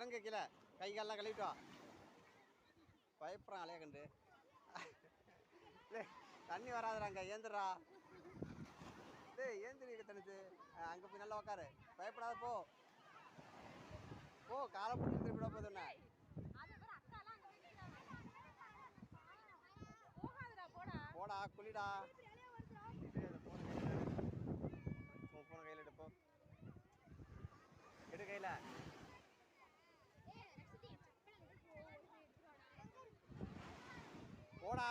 இறங்க கீழே கை காலெலாம் கழுவிட்டு வா பயப்படுறான் அலைய கண்டு தண்ணி வராதுறாங்க ஏந்திரா டேய் ஏந்திரி தனிச்சு அங்கே போய் நல்லா உக்காரு பயப்படாத போ போ காலை பிடிச்சி திருப்பிட போதுண்ணே போடா குளிடா போன கையில் எடுப்போ எடு கையில் போடா